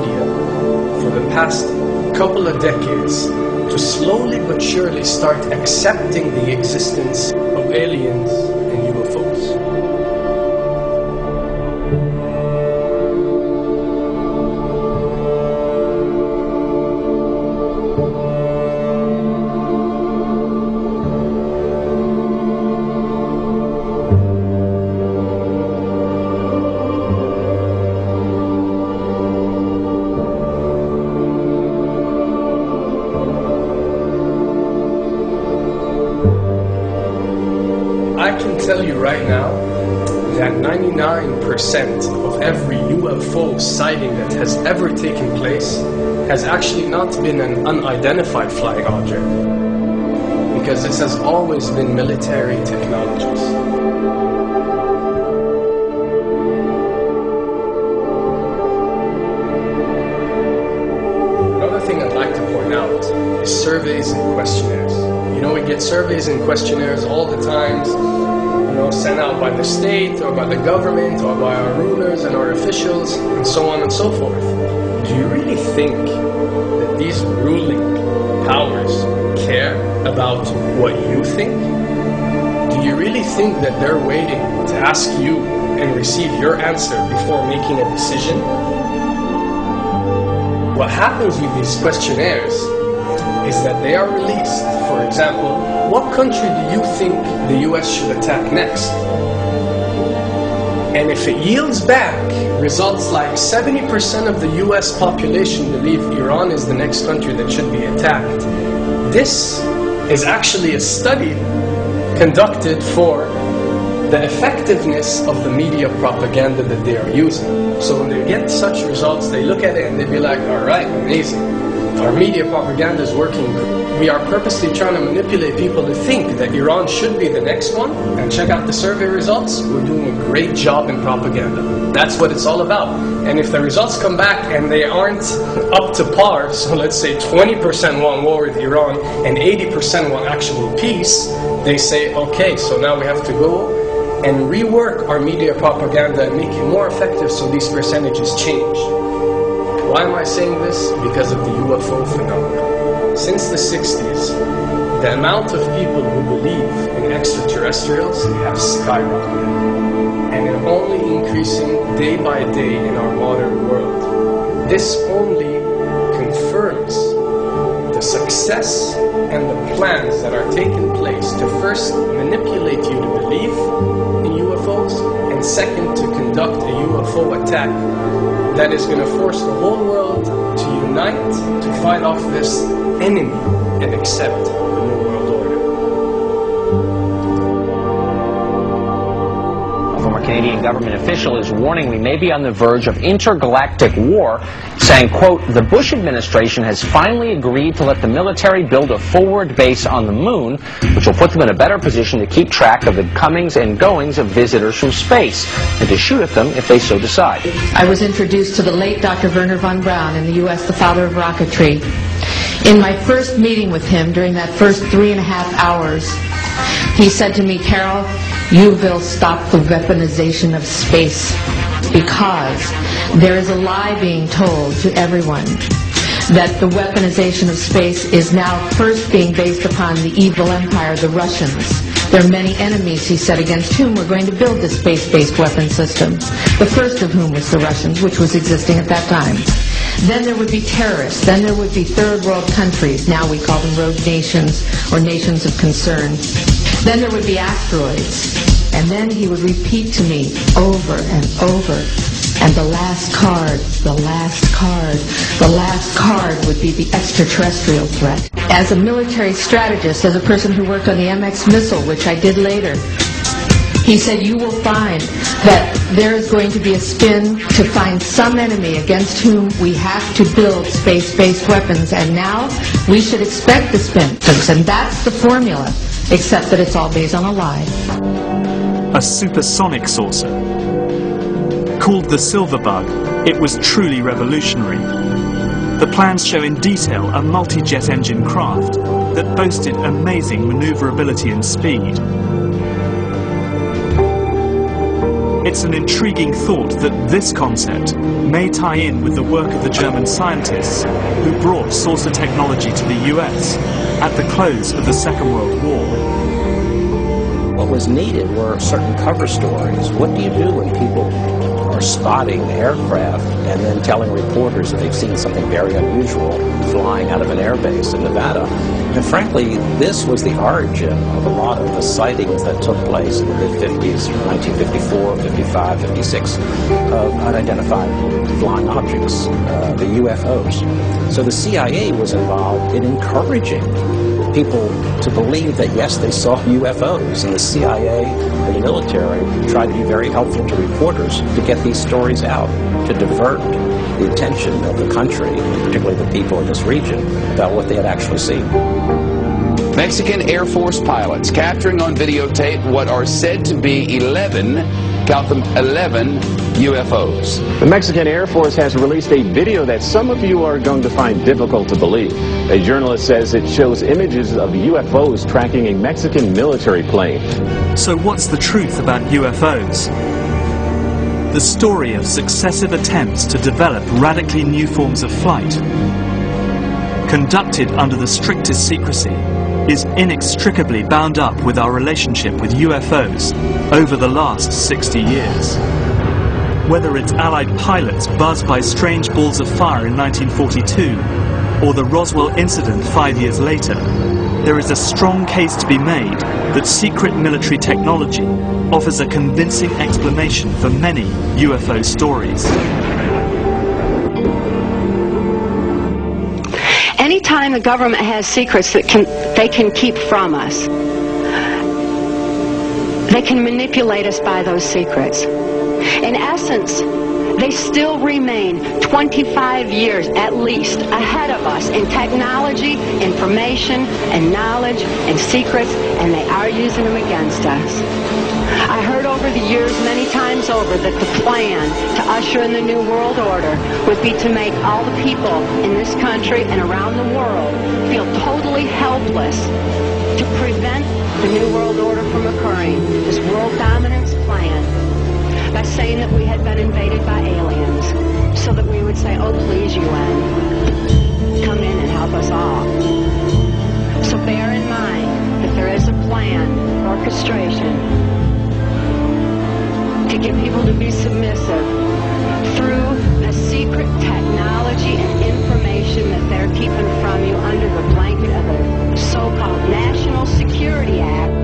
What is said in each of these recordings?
media for the past couple of decades to slowly but surely start accepting the existence of aliens and UFOs. I can tell you right now that 99% of every UFO sighting that has ever taken place has actually not been an unidentified flying object, because this has always been military technologies. Another thing I'd like to point out is surveys and questionnaires. You know, we get surveys and questionnaires all the time, sent out by the state or by the government or by our rulers and our officials and so on and so forth. Do you really think that these ruling powers care about what you think? Do you really think that they're waiting to ask you and receive your answer before making a decision? What happens with these questionnaires is that they are released. For example, what country do you think the US should attack next? And if it yields back results like 70% of the US population believe Iran is the next country that should be attacked, this is actually a study conducted for the effectiveness of the media propaganda that they are using. So when they get such results, they look at it and they be like, all right, amazing. Our media propaganda is working. We are purposely trying to manipulate people to think that Iran should be the next one. And check out the survey results. We're doing a great job in propaganda. That's what it's all about. And if the results come back and they aren't up to par, so let's say 20% want war with Iran and 80% want actual peace, they say, okay, so now we have to go and rework our media propaganda and make it more effective so these percentages change. Why am I saying this? Because of the UFO phenomenon. Since the 60s, the amount of people who believe in extraterrestrials have skyrocketed. And it's only increasing day by day in our modern world. This only confirms the success and the plans that are taking place to first manipulate you to believe in UFOs, and second, to conduct a UFO attack that is going to force the whole world to unite to fight off this enemy and accept the New World Order. A former Canadian government official is warning we may be on the verge of intergalactic war, saying, quote, the Bush administration has finally agreed to let the military build a forward base on the moon, which will put them in a better position to keep track of the comings and goings of visitors from space, and to shoot at them if they so decide. I was introduced to the late Dr. Wernher von Braun in the U.S., the father of rocketry. In my first meeting with him, during that first 3.5 hours, he said to me, Carol, you will stop the weaponization of space, because there is a lie being told to everyone that the weaponization of space is now first being based upon the evil empire, the Russians. There are many enemies, he said, against whom we're going to build this space-based weapon system. The first of whom was the Russians, which was existing at that time. Then there would be terrorists. Then there would be third world countries. Now we call them rogue nations or nations of concern. Then there would be asteroids. And then he would repeat to me over and over, and the last card, the last card, the last card would be the extraterrestrial threat. As a military strategist, as a person who worked on the MX missile, which I did later, he said, you will find that there is going to be a spin to find some enemy against whom we have to build space-based weapons, and now we should expect the spin. And that's the formula, except that it's all based on a lie. A supersonic saucer. Called the Silver Bug, it was truly revolutionary. The plans show in detail a multi-jet engine craft that boasted amazing maneuverability and speed. It's an intriguing thought that this concept may tie in with the work of the German scientists who brought saucer technology to the US at the close of the Second World War. What was needed were certain cover stories. What do you do when people are spotting aircraft and then telling reporters that they've seen something very unusual flying out of an airbase in Nevada? And frankly, this was the origin of a lot of the sightings that took place in the mid-50s, 1954, 55, 56, of unidentified flying objects, the UFOs. So the CIA was involved in encouraging people to believe that, yes, they saw UFOs, and the CIA and the military tried to be very helpful to reporters to get these stories out, to divert the attention of the country, and particularly the people in this region, about what they had actually seen. Mexican Air Force pilots capturing on videotape what are said to be 11, count them, 11 UFOs. The Mexican Air Force has released a video that some of you are going to find difficult to believe. A journalist says it shows images of UFOs tracking a Mexican military plane. So what's the truth about UFOs? The story of successive attempts to develop radically new forms of flight, conducted under the strictest secrecy, is inextricably bound up with our relationship with UFOs over the last 60 years. Whether it's Allied pilots buzzed by strange balls of fire in 1942, or the Roswell incident 5 years later, there is a strong case to be made that secret military technology offers a convincing explanation for many UFO stories. Anytime the government has secrets that they can keep from us, they can manipulate us by those secrets. In essence, they still remain 25 years at least ahead of us in technology, information, and knowledge, and secrets, and they are using them against us. I heard over the years many times over that the plan to usher in the New World Order would be to make all the people in this country and around the world feel totally helpless to prevent the New World Order from occurring, this world dominance plan, by saying that we had been invaded by aliens, so that we would say, oh please UN, come in and help us all. So bear in mind that there is a plan, orchestration, to get people to be submissive through a secret technology and information that they're keeping from you under the blanket of the so-called National Security Act.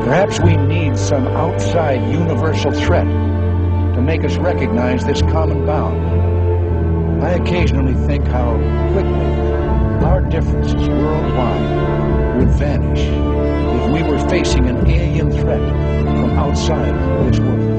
Perhaps we need some outside universal threat to make us recognize this common bound. I occasionally think how quickly our differences worldwide would vanish if we were facing an alien threat from outside this world.